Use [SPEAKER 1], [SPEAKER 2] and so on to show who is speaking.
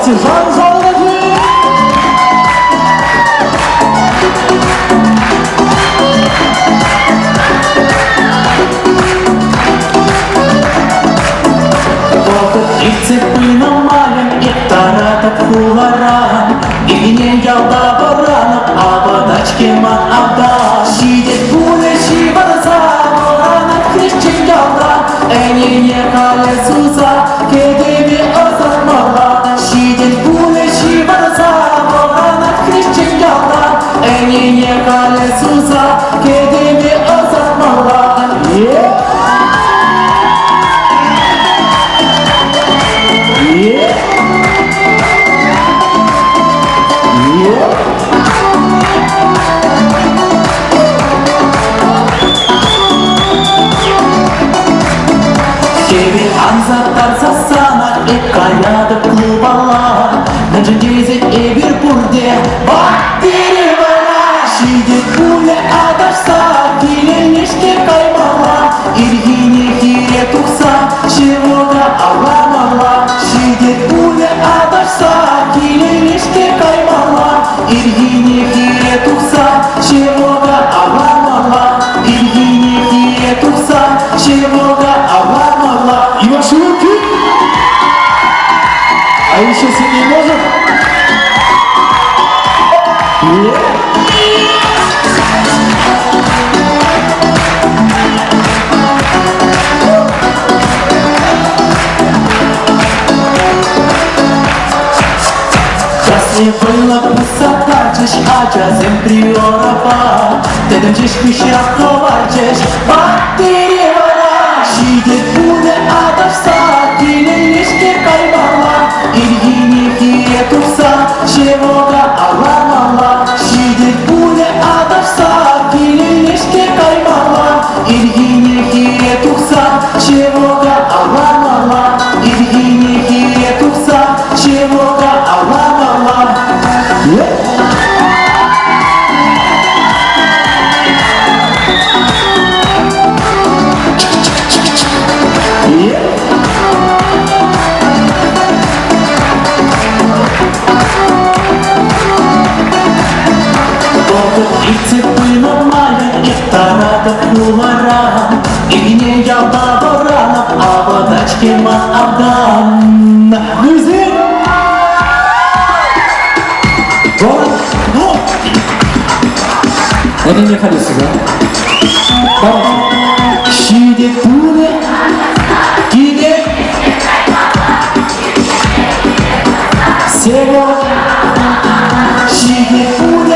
[SPEAKER 1] 박수 감사합니다. И цепи намалим, и таратов хуларан, и не ялда баранов, а подачки ман абда. Сидит пулечи варза, воранов крещен ялда, эни не колесуса, кедеви озармала. Сидит пулечи варза, воранов крещен ялда, эни не колесуса, кедеви озармала. Anzatlar sassana, kayada klubala, Najandizi bir burde, bak diri bana. Şiddet bule adaşsa, dilenişte kaymala, İlgini hire tuksa, şevoda avlamala. Şiddet bule adaşsa, dilenişte kaymala, İlgini hire tuksa, şevoda avlamala. İlgini hire tuksa, şevoda avlamala. И ваши руки. А еще сильнее можем? Если было высота, чеш аджазем приорапа, ты дымчеш кышя коварчеш, бактериевара. Şiddet bule adaşsa, dilenişte kaymala, İlgini hire tuksa, şevoda avlamala. Şiddet bule adaşsa, dilenişte kaymala, İlgini hire tuksa, şevoda avlamala. İlgini hire tuksa, şevoda avlamala. И цепи намалим, и таратов хуларан, И не ялда баранов, а подачки ман абдан. Друзья! Это не ходится, да? Давай. Şiddet bule, gide, sevo, şiddet bule.